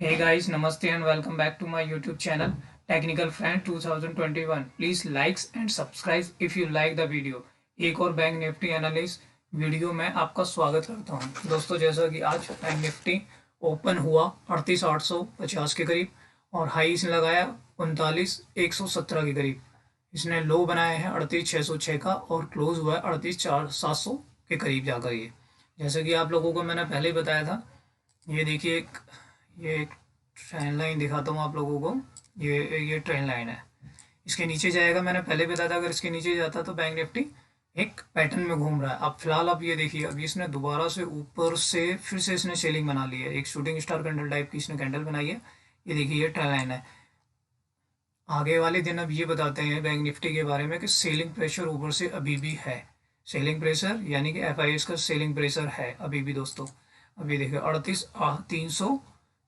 Hey guys, Namaste and welcome back to my YouTube channel Technical Friend 2021. Please likes and subscribe if you like the video. एक और bank Nifty analyst video में आपका स्वागत करता हूं। दोस्तों, जैसा कि आज बैंक निफ्टी ओपन हुआ 38,850 के करीब और हाई इसने लगाया 39,117 के करीब। इसने लो बनाए हैं 38,606 का और क्लोज हुआ है 38,700 के करीब जाकर। ये जैसे कि आप लोगों को मैंने पहले ही बताया था, ये देखिए ये एक ट्रेन लाइन दिखाता हूँ आप लोगों को। ये ट्रेन लाइन है, इसके नीचे जाएगा। मैंने पहले बताया था अगर इसके नीचे जाता तो बैंक निफ्टी एक पैटर्न में घूम रहा है। अब फिलहाल आप ये देखिए, अभी इसने दोबारा से ऊपर से फिर से इसने सेलिंग बना ली है। एक शूटिंग स्टार कैंडल टाइप की इसने कैंडल बनाई है। ये देखिए, ये ट्रेन लाइन है। आगे वाले दिन अब ये बताते हैं बैंक निफ्टी के बारे में कि सेलिंग प्रेशर ऊपर से अभी भी है। सेलिंग प्रेशर यानी कि एफआईएस का सेलिंग प्रेशर है अभी भी दोस्तों। अभी देखिए 38,300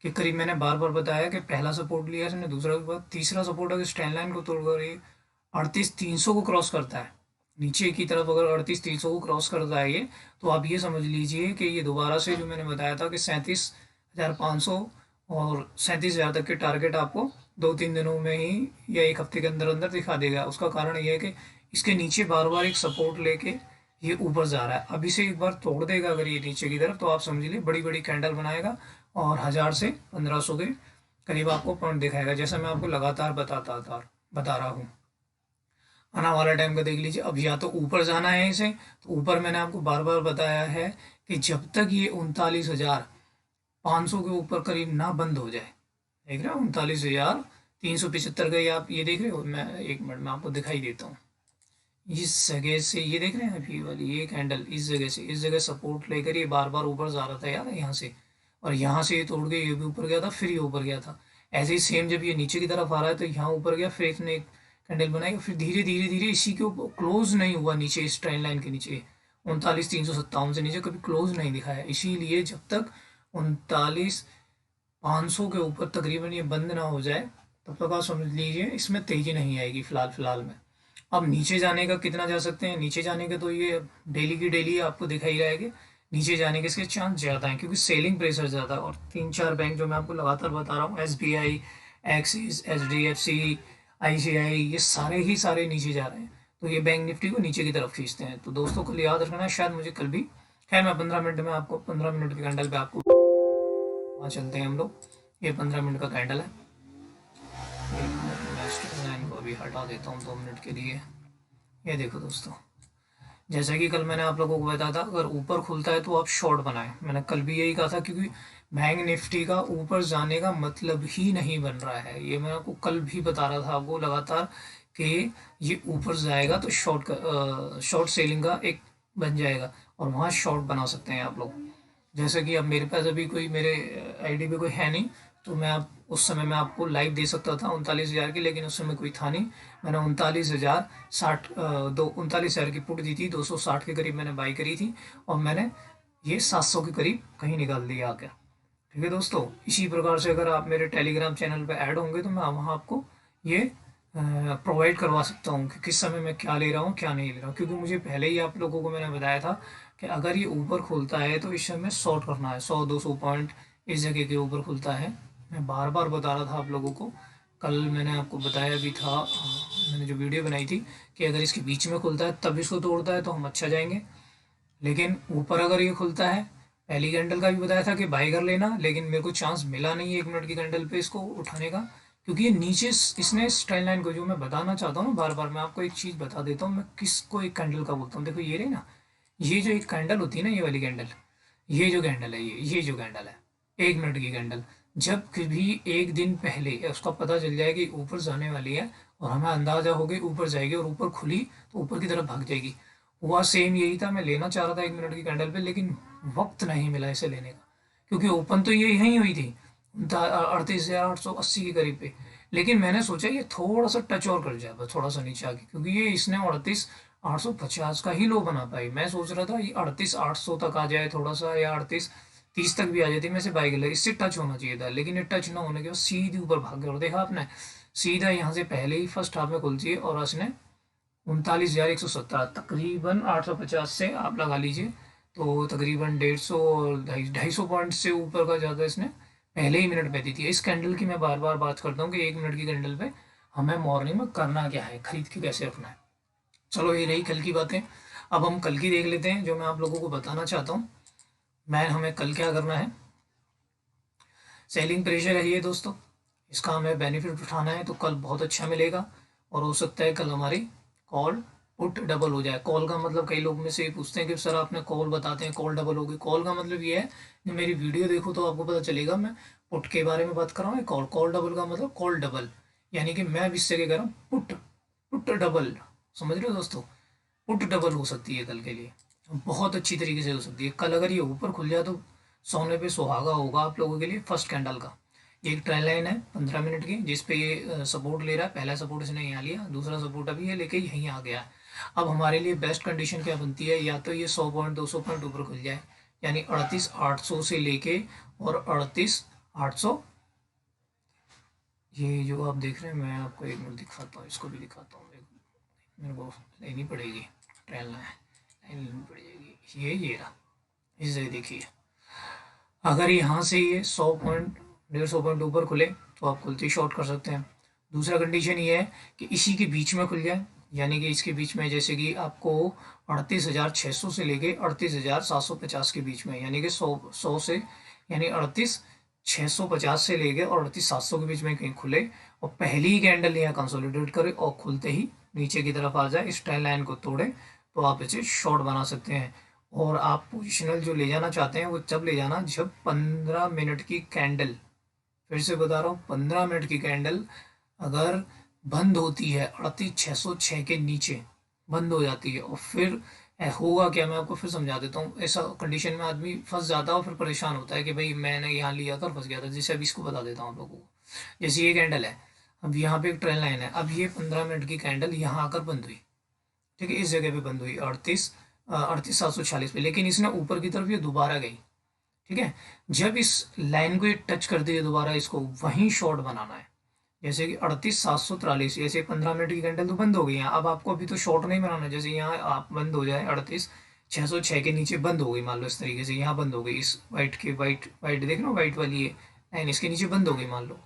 के करीब मैंने बार बार बताया कि पहला सपोर्ट लिया इसने, दूसरा तीसरा सपोर्ट अगर स्टैंड लाइन को तोड़कर ये 38,300 को क्रॉस करता है, नीचे की तरफ अगर 38,300 को क्रॉस करता है ये, तो आप ये समझ लीजिए कि ये दोबारा से जो मैंने बताया था कि 37,500 और 37,000 तक के टारगेट आपको 2-3 दिनों में ही या एक हफ्ते के अंदर अंदर दिखा देगा। उसका कारण ये है कि इसके नीचे बार बार एक सपोर्ट लेके ये ऊपर जा रहा है। अभी से एक बार तोड़ देगा अगर ये नीचे की तरफ, तो आप समझ लीजिए बड़ी बड़ी कैंडल बनाएगा और 1000 से 1500 के करीब आपको पॉइंट दिखाएगा, जैसा मैं आपको लगातार बता रहा हूँ। आना वाला टाइम का देख लीजिए। अब या तो ऊपर जाना है इसे, तो ऊपर मैंने आपको बार बार बताया है कि जब तक ये 39,500 के ऊपर करीब ना बंद हो जाए, देख रहे हो 39,375 का, ये आप ये देख रहे हो। मैं एक मिनट में आपको दिखाई देता हूँ। इस जगह से ये देख रहे हैं अभी वाली ये कैंडल, इस जगह से इस जगह सपोर्ट लेकर ये बार बार ऊपर जा रहा था यार, यहाँ से, और यहाँ से ये तोड़ के ये भी ऊपर गया था, फिर ये ऊपर गया था। ऐसे ही सेम जब ये नीचे की तरफ आ रहा है तो यहाँ ऊपर गया, फिर इसने एक कैंडल बनाई, फिर धीरे धीरे धीरे इसी के ऊपर क्लोज नहीं हुआ नीचे, इस ट्रेंड लाइन के नीचे 39,357 से नीचे कभी क्लोज नहीं दिखाया। इसीलिए जब तक 39,500 के ऊपर तकरीबन ये बंद ना हो जाए तब तक आप समझ लीजिए इसमें तेजी नहीं आएगी फिलहाल में। अब नीचे जाने का कितना जा सकते हैं, नीचे जाने के तो ये डेली की डेली आपको दिखाई रहेगी। नीचे जाने के इसके चांस ज़्यादा हैं क्योंकि सेलिंग प्रेशर ज़्यादा है। और 3-4 बैंक जो मैं आपको लगातार बता रहा हूँ, SBI, एक्सिस, HDFC, ICI, ये सारे नीचे जा रहे हैं, तो ये बैंक निफ्टी को नीचे की तरफ खींचते हैं। तो दोस्तों कल याद रखना, शायद मुझे कल भी, खैर मैं 15 मिनट में आपको 15 मिनट के कैंडल पे आपको वहाँ चलते हैं हम लोग। ये 15 मिनट का कैंडल है। मैं स्टॉप लाइन को अभी हटा देता हूँ 2 मिनट के लिए। ये देखो दोस्तों, जैसा कि कल मैंने आप लोगों को बताया था अगर ऊपर खुलता है तो आप शॉर्ट बनाएं। मैंने कल भी यही कहा था क्योंकि बैंक निफ्टी का ऊपर जाने का मतलब ही नहीं बन रहा है। ये मैं आपको कल भी बता रहा था आपको लगातार कि ये ऊपर जाएगा तो शॉर्ट सेलिंग का एक बन जाएगा और वहाँ शॉर्ट बना सकते हैं आप लोग। जैसे कि अब मेरे पास अभी कोई मेरे आईडी पे कोई है नहीं, तो मैं आप उस समय मैं आपको लाइव दे सकता था 39,000 की, लेकिन उस समय कोई था नहीं। मैंने 39,060 की पुट दी थी, 260 के करीब मैंने बाई करी थी और मैंने ये 700 के करीब कहीं निकाल दिया आकर। ठीक है दोस्तों, इसी प्रकार से अगर आप मेरे टेलीग्राम चैनल पर ऐड होंगे तो मैं वहाँ आपको ये प्रोवाइड करवा सकता हूँ कि किस समय मैं क्या ले रहा हूँ क्या नहीं ले रहा हूँ। क्योंकि मुझे पहले ही आप लोगों को मैंने बताया था कि अगर ये ऊपर खुलता है तो इस समय शॉर्ट करना है। 100-200 पॉइंट इस जगह के ऊपर खुलता है। मैं बार बार बता रहा था आप लोगों को, कल मैंने आपको बताया भी था, मैंने जो वीडियो बनाई थी कि अगर इसके बीच में खुलता है तब इसको तोड़ता है तो हम अच्छा जाएंगे। लेकिन ऊपर अगर ये खुलता है, पहली कैंडल का भी बताया था कि बाई कर लेना, लेकिन मेरे को चांस मिला नहीं 1 मिनट की कैंडल पे इसको उठाने का, क्योंकि ये नीचे इसने ट्रेंड लाइन को, जो मैं बताना चाहता हूँ ना बार बार, मैं आपको एक चीज़ बता देता हूँ मैं किसको एक कैंडल का बोलता हूँ। देखो ये रही ना, ये जो एक कैंडल होती है ना, ये वाली कैंडल, ये जो कैंडल है, ये जो कैंडल है 1 मिनट की कैंडल, जब कभी एक दिन पहले उसका पता चल जाए कि ऊपर जाने वाली है और हमें अंदाजा हो गई ऊपर जाएगी और ऊपर खुली तो ऊपर की तरफ भाग जाएगी, हुआ सेम यही था। मैं लेना चाह रहा था 1 मिनट की कैंडल पे, लेकिन वक्त नहीं मिला इसे लेने का, क्योंकि ओपन तो ये यहीं हुई थी 38,880 के करीब पे। लेकिन मैंने सोचा ये थोड़ा सा टच और कर जाए, बस थोड़ा सा नीचे आके, क्योंकि ये इसने 38,850 का ही लो बना पाई। मैं सोच रहा था ये 38,800 तक आ जाए थोड़ा सा, या 38,30 तक भी आ जाती, मैं से बाइक ले, इससे टच होना चाहिए था, लेकिन ये टच ना होने के बाद सीधी ऊपर भाग गया। और देखा आपने, सीधा यहाँ से पहले ही फर्स्ट हाफ में खुलती है और उसने 39,117 तकरीबन 850 से आप लगा लीजिए, तो तकरीबन 150 और 250 पॉइंट से ऊपर का ज़्यादा इसने पहले ही मिनट पे दी थी। इस कैंडल की मैं बार बार बात करता हूँ कि 1 मिनट की कैंडल पे हमें मॉर्निंग में करना क्या है, खरीद के कैसे रखना है। चलो ये रही कल की बातें। अब हम कल की देख लेते हैं जो मैं आप लोगों को बताना चाहता हूँ। हमें कल क्या करना है, सेलिंग प्रेशर है ये दोस्तों, इसका हमें बेनिफिट उठाना है तो कल बहुत अच्छा मिलेगा। और हो सकता है कल हमारी कॉल पुट डबल हो जाए। कॉल का मतलब कई लोग में से पूछते हैं कि सर आपने कॉल बताते हैं कॉल डबल होगी। कॉल का मतलब ये है कि मेरी वीडियो देखो तो आपको पता चलेगा मैं पुट के बारे में बात कर रहा हूँ। कॉल कॉल डबल का मतलब कॉल डबल, यानी कि मैं अब इससे क्या कह रहा हूँ, पुट पुट डबल। समझ रहे हो दोस्तों, पुट डबल हो सकती है कल के लिए, बहुत अच्छी तरीके से हो सकती है। कल अगर ये ऊपर खुल जाए तो सोने पे सुहागा होगा आप लोगों के लिए। फर्स्ट कैंडल का ये एक ट्रेंड लाइन है 15 मिनट की, जिस पे ये सपोर्ट ले रहा है। पहला सपोर्ट इसने यहाँ लिया, दूसरा सपोर्ट अभी है लेके यहीं आ गया है। अब हमारे लिए बेस्ट कंडीशन क्या बनती है, या तो ये 100 पॉइंट 200 पॉइंट ऊपर खुल जाए, यानी 38,800 से लेके और 38,800। ये जो आप देख रहे हैं, मैं आपको एक मिनट दिखाता हूँ, इसको भी दिखाता हूँ। मेरे को लेनी पड़ेगी, ट्रेल लाइन लेनी पड़ेगी। ये रहा, इसे देखिए। अगर यहाँ से ये 100 पॉइंट 150 पॉइंट ऊपर खुले तो आप खुलते ही शॉर्ट कर सकते हैं। दूसरा कंडीशन ये है कि इसी के बीच में खुल जाए, यानी कि इसके बीच में, जैसे कि आपको 38,600 से लेके 38,750 के बीच में, यानी कि 100 से, यानी 38,650 से लेके और 38,700 के बीच में कहीं खुले और पहली ही कैंडल यहाँ कंसोलिडेट करे और खुलते ही नीचे की तरफ आ जाए, इस ट्रेंड लाइन को तोड़े, तो आप इसे शॉर्ट बना सकते हैं। और आप पोजिशनल जो ले जाना चाहते हैं वो जब ले जाना जब 15 मिनट की कैंडल, फिर से बता रहा हूँ, 15 मिनट की कैंडल अगर बंद होती है 38,606 के नीचे बंद हो जाती है। और फिर होगा क्या, मैं आपको फिर समझा देता हूँ। ऐसा कंडीशन में आदमी फंस जाता है और फिर परेशान होता है कि भाई मैंने यहाँ लिया था और फंस गया था। जैसे अभी इसको बता देता हूँ आप लोगों को। जैसे ये कैंडल है, अब यहाँ पे एक ट्रेंड लाइन है, अब ये 15 मिनट की कैंडल यहाँ आकर बंद हुई, ठीक है, इस जगह पे बंद हुई 38,746 पे, लेकिन इसने ऊपर की तरफ ये दोबारा गई, ठीक है। जब इस लाइन को ये टच करती है दोबारा, इसको वहीं शॉर्ट बनाना है। जैसे कि 38,743, ऐसे 15 मिनट की कैंडल तो बंद हो गई है, अब आपको अभी तो शॉर्ट नहीं बनाना। जैसे यहाँ आप बंद हो जाए 38,606 के नीचे बंद हो गई, मान लो इस तरीके से यहाँ बंद हो गई, इस वाइट के वाइट वाइट देख लो, वाइट वाली ये लाइन इसके नीचे बंद हो गई मान लो।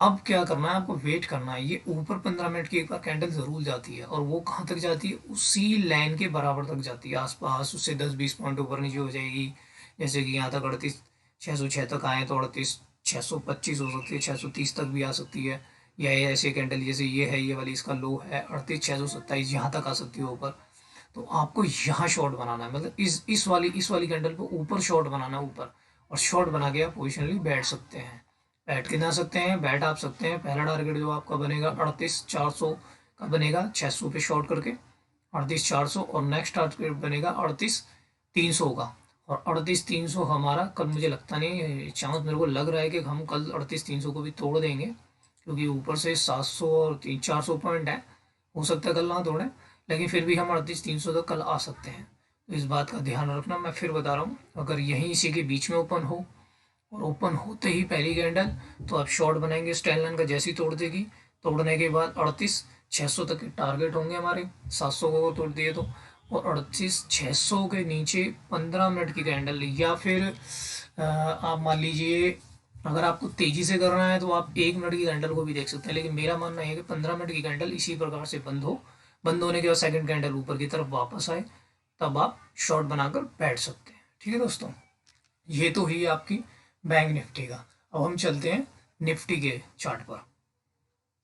अब क्या करना है आपको, वेट करना है। ये ऊपर 15 मिनट की एक बार कैंडल जरूर जाती है, और वो कहाँ तक जाती है, उसी लाइन के बराबर तक जाती है, आसपास उससे 10-20 पॉइंट ऊपर नीचे हो जाएगी। जैसे कि यहाँ तक 38,606 तक आए तो 38,625 हो सकती है, 630 तक भी आ सकती है। या ये ऐसे कैंडल जैसे ये है, ये वाली इसका लो है 38,627, यहाँ तक आ सकती है ऊपर। तो आपको यहाँ शॉर्ट बनाना है, मतलब इस वाली कैंडल को ऊपर शॉर्ट बनाना है ऊपर, और शॉर्ट बना के आप पोजिशनली बैठ सकते हैं। बैठ के ना सकते हैं, बैठ आप सकते हैं। पहला टारगेट जो आपका बनेगा 38,400 का बनेगा, 600 पे शॉर्ट करके 38,400, और नेक्स्ट टारगेट बनेगा 38,300 का। और 38,300 हमारा कल, मुझे लगता नहीं, चांस मेरे को लग रहा है कि हम कल 38,300 को भी तोड़ देंगे, क्योंकि ऊपर से 700 और 400 पॉइंट है। हो सकता है कल ना तोड़ें, लेकिन फिर भी हम 38,300 तक कल आ सकते हैं। तो इस बात का ध्यान रखना। मैं फिर बता रहा हूँ, अगर यहीं इसी के बीच में ओपन हो और ओपन होते ही पहली कैंडल, तो आप शॉर्ट बनाएंगे स्टैंड लाइन का, जैसी तोड़ देगी, तोड़ने के बाद 38,600 तक के टारगेट होंगे हमारे, 700 को तोड़ दिए तो। और 38,600 के नीचे 15 मिनट की कैंडल, या फिर आप मान लीजिए अगर आपको तेजी से करना है तो आप 1 मिनट की कैंडल को भी देख सकते हैं, लेकिन मेरा मानना है कि 15 मिनट की कैंडल इसी प्रकार से बंद हो, बंद होने के बाद सेकंड कैंडल ऊपर की तरफ वापस आए, तब आप शॉर्ट बनाकर बैठ सकते हैं। ठीक है दोस्तों, ये तो हुई आपकी बैंक निफ्टी का। अब हम चलते हैं निफ्टी के चार्ट पर।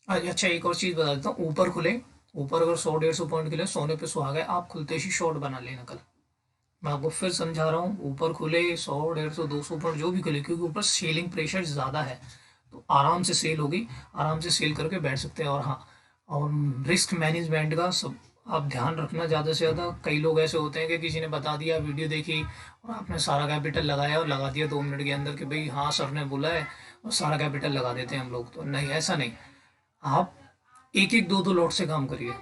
अच्छा, एक और चीज़ बता देता हूँ, ऊपर खुले, ऊपर अगर 100-150 पॉइंट खुले, सोने पे सुहागा है, आप खुलते ही शॉर्ट बना लेना कल। मैं आपको फिर समझा रहा हूँ, ऊपर खुले 100, 150, 200 पॉइंट जो भी खुले, क्योंकि ऊपर सेलिंग प्रेशर ज़्यादा है, तो आराम से सेल होगी, आराम से सेल करके बैठ सकते हैं। और हाँ, और रिस्क मैनेजमेंट का सब आप ध्यान रखना ज़्यादा से ज़्यादा। कई लोग ऐसे होते हैं कि किसी ने बता दिया, वीडियो देखी और आपने सारा कैपिटल लगाया और लगा दिया 2 मिनट के अंदर कि भाई हाँ सर ने बोला है, और सारा कैपिटल लगा देते हैं हम लोग। तो नहीं, ऐसा नहीं। आप एक एक दो दो लॉट से काम करिए,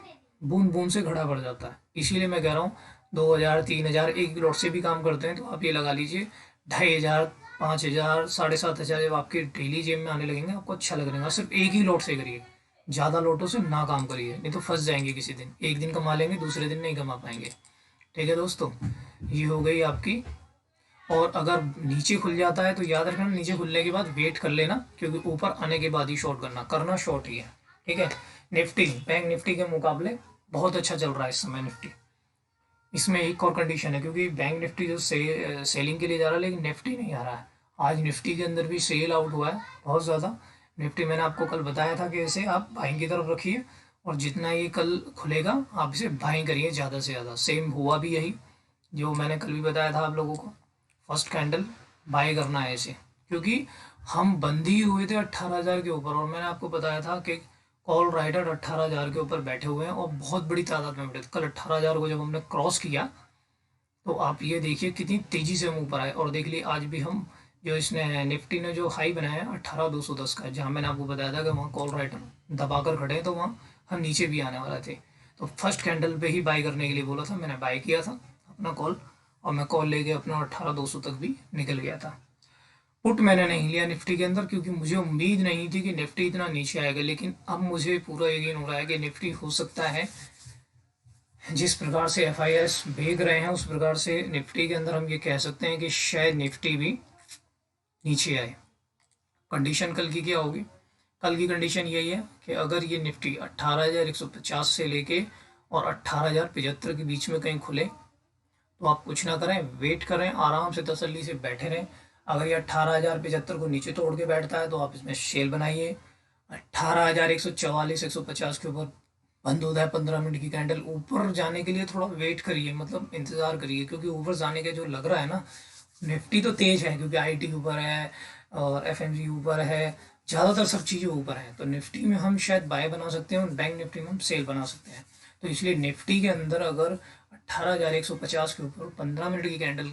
बूंद बूंद से घड़ा भर जाता है। इसीलिए मैं कह रहा हूँ 2,000 3,000 एक लॉट से भी काम करते हैं, तो आप ये लगा लीजिए 2,500 5,000 7,500 जब आपके डेली जेब में आने लगेंगे, आपको अच्छा लगेगा। सिर्फ एक ही लॉट से करिए, ज़्यादा लॉटों से ना काम करिए, नहीं तो फंस जाएंगे किसी दिन। एक दिन कमा लेंगे, दूसरे दिन नहीं कमा पाएंगे। ठीक है दोस्तों, ये हो गई आपकी और अगर नीचे खुल जाता है तो याद रखना नीचे खुलने के बाद वेट कर लेना, क्योंकि ऊपर आने के बाद ही शॉर्ट करना शॉर्ट ही है। ठीक है। निफ्टी बैंक निफ्टी के मुकाबले बहुत अच्छा चल रहा है इस समय निफ्टी। इसमें एक और कंडीशन है, क्योंकि बैंक निफ्टी जो सेलिंग के लिए जा रहा है लेकिन निफ्टी नहीं आ रहा है। आज निफ्टी के अंदर भी सेल आउट हुआ है बहुत ज़्यादा। निफ्टी मैंने आपको कल बताया था कि इसे आप बाइंग की तरफ रखिए, और जितना ये कल खुलेगा आप इसे बाइंग करिए ज़्यादा से ज़्यादा। सेम हुआ भी यही जो मैंने कल भी बताया था आप लोगों को। फर्स्ट कैंडल बाय करना है इसे, क्योंकि हम बंदी हुए थे 18,000 के ऊपर, और मैंने आपको बताया था कि कॉल राइडर 18,000 के ऊपर बैठे हुए हैं और बहुत बड़ी तादाद में बैठे। कल 18,000 को जब हमने क्रॉस किया तो आप ये देखिए कितनी तेजी से हम ऊपर आए। और देख लिए आज भी हम जो इसने निफ्टी ने जो हाई बनाया है 18,210 का, जहाँ मैंने आपको बताया था कि वहाँ कॉल राइटर दबाकर खड़े हैं तो वहाँ हम नीचे भी आने वाले थे। तो फर्स्ट कैंडल पे ही बाई करने के लिए बोला था, मैंने बाई किया था अपना कॉल, और मैं कॉल लेके अपना 18,200 तक भी निकल गया था। पुट मैंने नहीं लिया निफ्टी के अंदर, क्योंकि मुझे उम्मीद नहीं थी कि निफ्टी इतना नीचे आएगा, लेकिन अब मुझे पूरा यकीन हो रहा है कि निफ्टी हो सकता है जिस प्रकार से FIS भेज रहे हैं उस प्रकार से निफ्टी के अंदर हम ये कह सकते हैं कि शायद निफ्टी भी नीचे आए। कंडीशन कल की क्या होगी? कल की कंडीशन यही है कि अगर ये निफ्टी 18,150 से लेके और 18,075 के बीच में कहीं खुले तो आप कुछ ना करें, वेट करें, आराम से तसल्ली से बैठे रहें। अगर ये 18,075 को नीचे तोड़ के बैठता है तो आप इसमें शेल बनाइए। 18,144 150 के ऊपर बंद होता है 15 मिनट की कैंडल, ऊपर जाने के लिए थोड़ा वेट करिए, मतलब इंतज़ार करिए, क्योंकि ऊपर जाने के जो लग रहा है ना, निफ्टी तो तेज है क्योंकि IT ऊपर है और FMG ऊपर है, ज़्यादातर सब चीज़ें ऊपर हैं, तो निफ्टी में हम शायद बाय बना सकते हैं और बैंक निफ्टी में हम सेल बना सकते हैं। तो इसलिए निफ्टी के अंदर अगर 18,150 के ऊपर 15 मिनट की कैंडल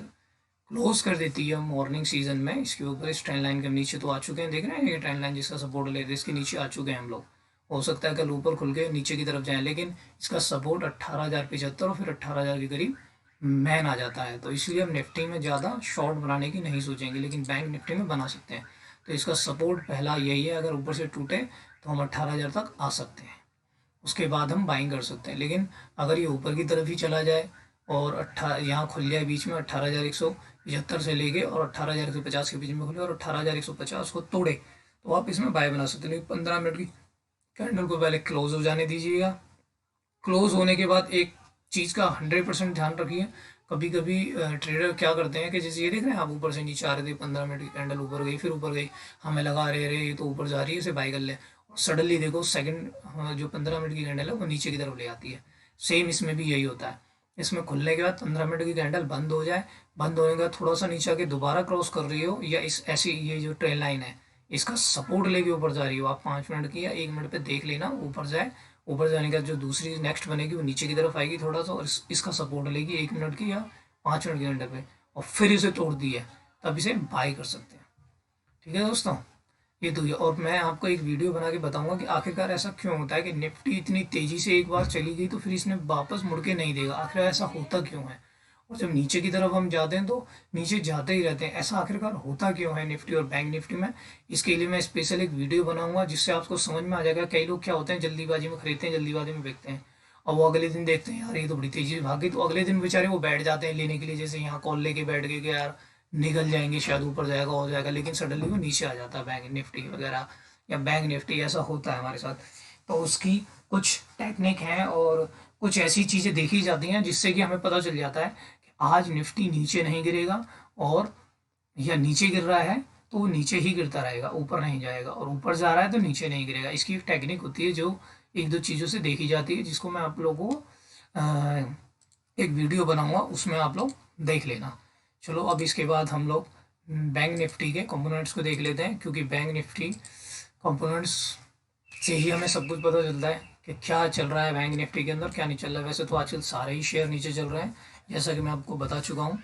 क्लोज कर देती है मॉर्निंग सीजन में, इसके ऊपर इस ट्रेंड लाइन के नीचे तो आ चुके हैं, देख रहे हैं ये ट्रेंड लाइन जिसका सपोर्ट ले रहे इसके नीचे आ चुके हैं हम लोग। हो सकता है कल ऊपर खुल के नीचे की तरफ जाएं, लेकिन इसका सपोर्ट 18,075 और फिर 18,000 के करीब मैन आ जाता है। तो इसलिए हम निफ्टी में ज़्यादा शॉर्ट बनाने की नहीं सोचेंगे, लेकिन बैंक निफ्टी में बना सकते हैं। तो इसका सपोर्ट पहला यही है, अगर ऊपर से टूटे तो हम 18,000 तक आ सकते हैं, उसके बाद हम बाइंग कर सकते हैं। लेकिन अगर ये ऊपर की तरफ ही चला जाए और यहाँ खुल जाए बीच में 18,175 से लेके और 18,150 के बीच में खुले और 18,150 को तोड़े तो आप इसमें बाय बना सकते हैं। लेकिन 15 मिनट की कैंडल को पहले क्लोज हो जाने दीजिएगा। क्लोज होने के बाद एक चीज़ का 100% ध्यान रखिए। कभी कभी ट्रेडर क्या करते हैं कि जैसे ये देख रहे हैं आप, ऊपर से नीचे आ रहे थे, 15 मिनट की कैंडल ऊपर गई फिर ऊपर गई, हमें लगा रहे ये तो ऊपर जा रही है इसे बाई कर ले, सडनली देखो सेकंड जो 15 मिनट की कैंडल है वो नीचे की तरफ ले आती है। सेम इसमें भी यही होता है। इसमें खुलने के बाद 15 मिनट की कैंडल बंद हो जाए, बंद होने के बाद थोड़ा सा नीचे आके दोबारा क्रॉस कर रही हो, या इस ऐसी ये जो ट्रेन लाइन है इसका सपोर्ट लेके ऊपर जा रही हो, आप 5 मिनट की या 1 मिनट पे देख लेना ऊपर जाए। ऊपर जाने का जो दूसरी नेक्स्ट बनेगी वो नीचे की तरफ आएगी थोड़ा सा, और इसका सपोर्ट लेगी 1 मिनट की या 5 मिनट की कैंडल पे, और फिर इसे तोड़ दी है तब इसे बाई कर सकते हैं। ठीक है दोस्तों, ये तो ये। और मैं आपको एक वीडियो बना के बताऊंगा कि आखिरकार ऐसा क्यों होता है कि निफ्टी इतनी तेजी से एक बार चली गई तो फिर इसने वापस मुड़ के नहीं देगा, आखिर ऐसा होता क्यों है। और जब नीचे की तरफ हम जाते हैं तो नीचे जाते ही रहते हैं, ऐसा आखिरकार होता क्यों है निफ्टी और बैंक निफ्टी में। इसके लिए मैं स्पेशल एक वीडियो बनाऊंगा जिससे आपको समझ में आ जाएगा। कई लोग क्या होते हैं जल्दीबाजी में खरीदते हैं, जल्दीबाजी में बेचते हैं, और वो अगले दिन देखते हैं यार ये तो बड़ी तेजी से भाग गई, तो अगले दिन बेचारे वो बैठ जाते हैं लेने के लिए, जैसे यहाँ कॉल लेके बैठ गए कि यार निकल जाएंगे शायद ऊपर जाएगा हो जाएगा, लेकिन सडनली वो नीचे आ जाता है बैंक निफ्टी वगैरह या बैंक निफ्टी, ऐसा होता है हमारे साथ। तो उसकी कुछ टेक्निक है और कुछ ऐसी चीज़ें देखी जाती हैं जिससे कि हमें पता चल जाता है कि आज निफ्टी नीचे नहीं गिरेगा, और या नीचे गिर रहा है तो वो नीचे ही गिरता रहेगा, ऊपर नहीं जाएगा, और ऊपर जा रहा है तो नीचे नहीं गिरेगा। इसकी एक टेक्निक होती है जो एक दो चीज़ों से देखी जाती है, जिसको मैं आप लोगों को एक वीडियो बनाऊंगा, उसमें आप लोग देख लेना। चलो अब इसके बाद हम लोग बैंक निफ्टी के कंपोनेंट्स को देख लेते हैं, क्योंकि बैंक निफ्टी कंपोनेंट्स से ही हमें सब कुछ पता चलता है कि क्या चल रहा है बैंक निफ्टी के अंदर, क्या नहीं चल रहा है। वैसे तो आजकल सारे ही शेयर नीचे चल रहे हैं, जैसा कि मैं आपको बता चुका हूँ।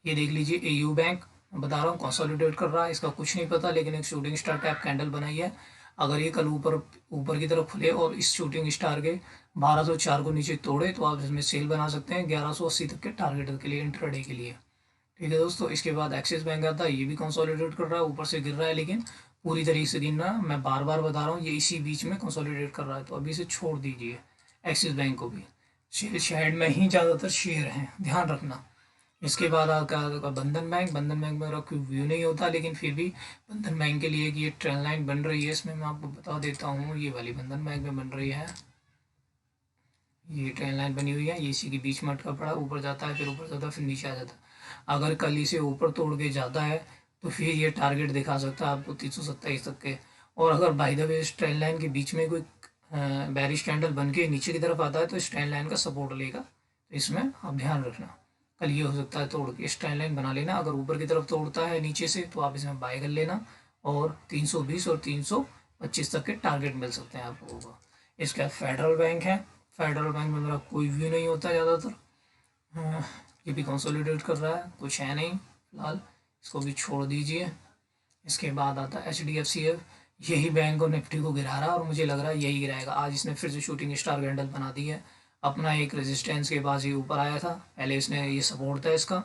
ये देख लीजिए AU बैंक, बता रहा हूँ कंसोलिडेट कर रहा है, इसका कुछ नहीं पता, लेकिन एक शूटिंग स्टार टाइप कैंडल बनाई है। अगर ये कल ऊपर ऊपर की तरफ खुले और इस शूटिंग स्टार के 1204 को नीचे तोड़े तो आप इसमें सेल बना सकते हैं 1180 तक के टारगेट के लिए, इंट्राडे के लिए। ठीक है दोस्तों, इसके बाद एक्सिस बैंक आता है, ये भी कंसोलिडेट कर रहा है, ऊपर से गिर रहा है, लेकिन पूरी तरीके से गिरना, मैं बार बार बता रहा हूँ, ये इसी बीच में कंसोलिडेट कर रहा है, तो अभी से छोड़ दीजिए एक्सिस बैंक को भी। शेयर में ही ज़्यादातर शेयर हैं, ध्यान रखना। इसके बाद आपका बंधन बैंक। बंधन बैंक में मेरा कोई व्यू नहीं होता, लेकिन फिर भी बंधन बैंक के लिए कि ये ट्रेन लाइन बन रही है, इसमें मैं आपको बता देता हूँ। ये वाली बंधन बैंक में बन रही है, ये ट्रेन लाइन बनी हुई है, ये इसी के बीच में अटका पड़ा, ऊपर जाता है, फिर ऊपर जाता है, फिर नीचे आ जाता है। अगर कल इसे ऊपर तोड़ के जाता है तो फिर ये टारगेट दिखा सकता है आपको 327 तक के। और अगर बाय द वे इस ट्रेन लाइन के बीच में कोई बैरिश कैंडल बन के नीचे की तरफ आता है तो इस ट्रेन लाइन का सपोर्ट लेगा, तो इसमें आप ध्यान रखना। कल ये हो सकता है तोड़ के इस ट्रेन लाइन बना लेना। अगर ऊपर की तरफ तोड़ता है नीचे से तो आप इसमें बाय कर लेना, और 320 और 325 तक के टारगेट मिल सकते हैं आप लोगों को। इसका फेडरल बैंक है। फेडरल बैंक में मेरा कोई व्यू नहीं होता ज़्यादातर। ये भी कंसोलिडेट कर रहा है, कुछ है नहीं फिलहाल, इसको भी छोड़ दीजिए। इसके बाद आता है HDFC है। यही बैंक और निफ्टी को गिरा रहा है और मुझे लग रहा है यही गिराएगा। आज इसने फिर से शूटिंग स्टार कैंडल बना दी है। अपना एक रेजिस्टेंस के पास ये ऊपर आया था, पहले इसने ये सपोर्ट था इसका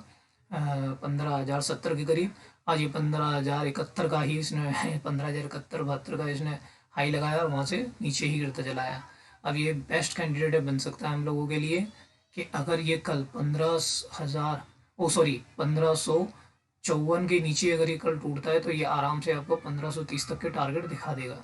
15,070 के करीब। आज ये 15,071 का ही इसने 15,071-72 का इसने हाई लगाया और वहाँ से नीचे ही गिरता चला आया। अब ये बेस्ट कैंडिडेट बन सकता है हम लोगों के लिए कि अगर ये कल 15,54 के नीचे अगर ये कल टूटता है तो ये आराम से आपको 1530 तक के टारगेट दिखा देगा।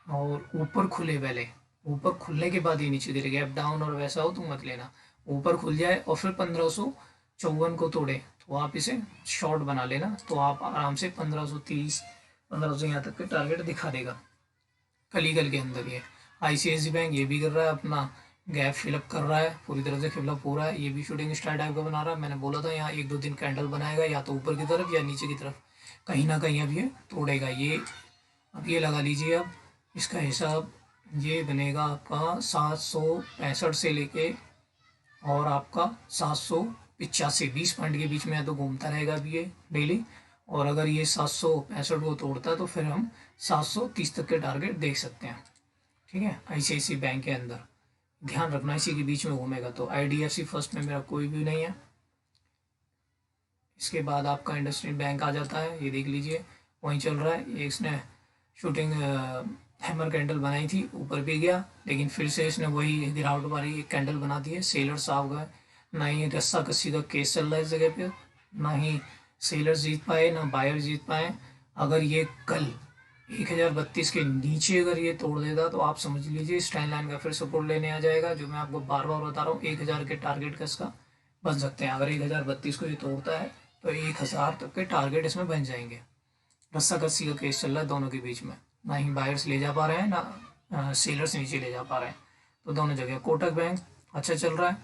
और ऊपर खुले, पहले ऊपर खुलने के बाद ये नीचे गिरेगा। गैप डाउन और वैसा हो तो मत लेना, ऊपर खुल जाए और फिर 1554 को तोड़े तो आप इसे शॉर्ट बना लेना, तो आप आराम से 1530 1500 यहाँ तक के टारगेट दिखा देगा कल के अंदर। ये ICICI बैंक ये भी कर रहा है, अपना गैप फिलअप कर रहा है, पूरी तरह से फिलअप हो रहा है। ये भी शूटिंग स्टार टाइप का बना रहा है। मैंने बोला था यहाँ 1-2 दिन कैंडल बनाएगा, या तो ऊपर की तरफ या नीचे की तरफ, कहीं ना कहीं अब ये तोड़ेगा। ये अब ये लगा लीजिए, अब इसका हिसाब ये बनेगा आपका 765 से लेके और आपका 785, 20 पॉइंट के बीच में है तो घूमता रहेगा अभी ये डेली। और अगर ये 765 को तोड़ता है तो फिर हम 730 तक के टारगेट देख सकते हैं। ठीक है, ICICI बैंक के अंदर ध्यान रखना, इसी के बीच में घूमेगा। तो IDFC फर्स्ट में मेरा कोई भी नहीं है। इसके बाद आपका इंडस्ट्रियल बैंक आ जाता है, ये देख लीजिए वहीं चल रहा है। ये इसने शूटिंग हैमर कैंडल बनाई थी, ऊपर भी गया, लेकिन फिर से इसने वही गिरावट वाली एक कैंडल बना दी है। सेलर्स आ गए, ना ही रस्सा कस्सी का केस चल रहा है इस जगह पे, ना ही सेलर्स जीत पाए ना बायर जीत पाए। अगर ये कल 1032 के नीचे अगर ये तोड़ देता तो आप समझ लीजिए इस ट्रेंड लाइन का फिर सपोर्ट लेने आ जाएगा, जो मैं आपको बार बार बता रहा हूँ। 1000 के टारगेट का इसका बन सकते हैं। अगर 1032 को ये तोड़ता है तो 1000 तक के टारगेट इसमें बन जाएंगे। रस्सा कस्सी का केस चल रहा है दोनों के बीच में, ना ही बायर्स ले जा पा रहे हैं ना सेलर्स नीचे ले जा पा रहे हैं, तो दोनों जगह। कोटक बैंक अच्छा चल रहा है,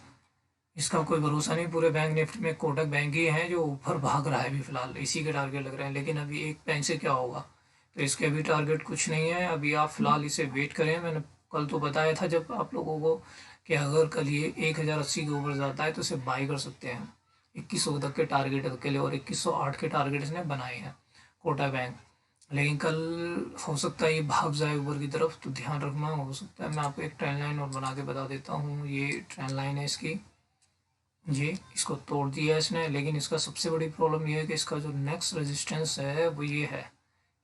इसका कोई भरोसा नहीं। पूरे बैंक निफ्टी में कोटक बैंक ही है जो ऊपर भाग रहा है अभी फिलहाल, इसी के टारगेट लग रहे हैं। लेकिन अभी एक बैंक से क्या होगा, तो इसके अभी टारगेट कुछ नहीं है। अभी आप फिलहाल इसे वेट करें। मैंने कल तो बताया था जब आप लोगों को कि अगर कल ये 1080 के ऊपर जाता है तो इसे बाई कर सकते हैं 2100 तक के टारगेट के लिए, और 2108 के टारगेट इसने बनाए हैं कोटक बैंक। लेकिन कल हो सकता है ये भाग जाए ऊपर की तरफ, तो ध्यान रखना। हो सकता है मैं आपको एक ट्रेंड लाइन और बना के बता देता हूँ। ये ट्रेंड लाइन है इसकी, ये इसको तोड़ दिया इसने, लेकिन इसका सबसे बड़ी प्रॉब्लम ये है कि इसका जो नेक्स्ट रेजिस्टेंस है वो ये है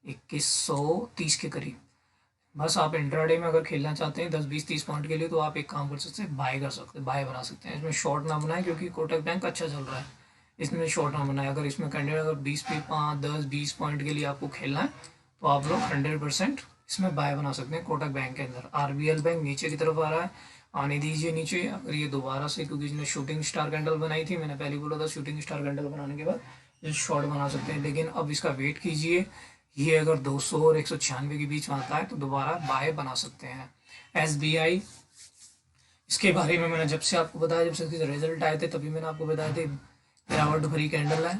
2130 के करीब। बस आप इंट्राडे में अगर खेलना चाहते हैं 10-20-30 पॉइंट के लिए, तो आप एक काम कर सकते हैं, बाय कर सकते हैं, बाय बना सकते हैं। इसमें शॉर्ट ना बनाए क्योंकि कोटक बैंक अच्छा चल रहा है, इसमें शॉर्ट ना बनाए। अगर इसमें कैंडिडेट अगर 20-10-20 पॉइंट के लिए आपको खेलना है तो आप लोग 100% इसमें बाय बना सकते हैं कोटक बैंक के अंदर। RBL बैंक नीचे की तरफ आ रहा है, आने दीजिए नीचे। अगर ये दोबारा से, क्योंकि इसने शूटिंग स्टार कैंडल बनाई थी, मैंने पहले बोला था शूटिंग स्टार कैंडल बनाने के बाद ये शॉर्ट बना सकते हैं। लेकिन अब इसका वेट कीजिए, ये अगर 200 और 196 के बीच में आता है तो दोबारा बाय बना सकते हैं। SBI, इसके बारे में मैंने जब से आपको बताया, जब से इसके रिजल्ट आए थे तभी मैंने आपको बताया थे गिरावट भरी कैंडल है।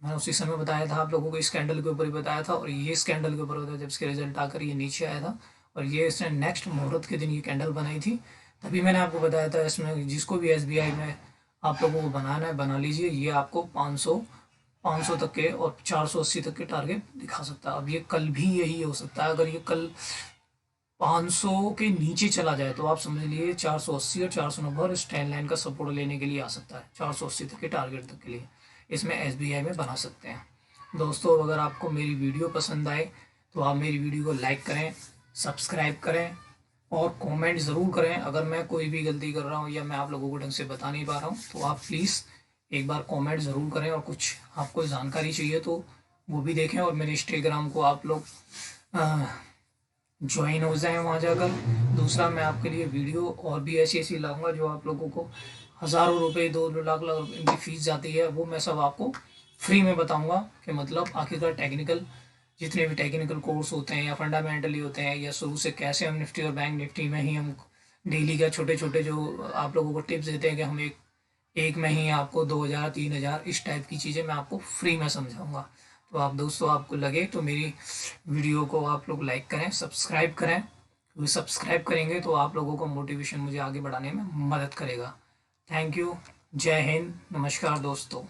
मैंने उसी समय बताया था आप लोगों को, इस कैंडल के ऊपर ही बताया था, और ये इस कैंडल के ऊपर बताया जब इसके रिजल्ट आकर ये नीचे आया था। और ये इसने नेक्स्ट मुहूर्त के दिन ये कैंडल बनाई थी, तभी मैंने आपको बताया था इसमें जिसको भी SBI में आप लोगों को बनाना है बना लीजिए। ये आपको 500 तक के और 480 तक के टारगेट दिखा सकता है। अब ये कल भी यही हो सकता है। अगर ये कल 500 के नीचे चला जाए तो आप समझ लीजिए 480 और 490 और इस ट्रेंड लाइन का सपोर्ट लेने के लिए आ सकता है 480 तक के टारगेट तक के लिए। इसमें SBI में बना सकते हैं। दोस्तों, अगर आपको मेरी वीडियो पसंद आए तो आप मेरी वीडियो को लाइक करें, सब्सक्राइब करें और कमेंट ज़रूर करें। अगर मैं कोई भी गलती कर रहा हूँ या मैं आप लोगों को ढंग से बता नहीं पा रहा हूँ तो आप प्लीज़ एक बार कमेंट ज़रूर करें, और कुछ आपको जानकारी चाहिए तो वो भी देखें, और मेरे इंस्टाग्राम को आप लोग ज्वाइन हो जाएं वहाँ जाकर। दूसरा, मैं आपके लिए वीडियो और भी ऐसी ऐसी लाऊंगा जो आप लोगों को हज़ारों रुपए, 2 लाख लाख रुपए इनकी फीस जाती है, वो मैं सब आपको फ्री में बताऊंगा कि मतलब आखिरकार टेक्निकल, जितने भी टेक्निकल कोर्स होते हैं या फंडामेंटली होते हैं, या शुरू से कैसे हम निफ्टी और बैंक निफ्टी में ही हम डेली का छोटे छोटे जो आप लोगों को टिप्स देते हैं कि हम एक में ही आपको 2,000 3,000 इस टाइप की चीज़ें मैं आपको फ्री में समझाऊंगा। तो आप दोस्तों, आपको लगे तो मेरी वीडियो को आप लोग लाइक करें, सब्सक्राइब करें, क्योंकि सब्सक्राइब करेंगे तो आप लोगों को मोटिवेशन मुझे आगे बढ़ाने में मदद करेगा। Thank you. जय हिंद। नमस्कार दोस्तों।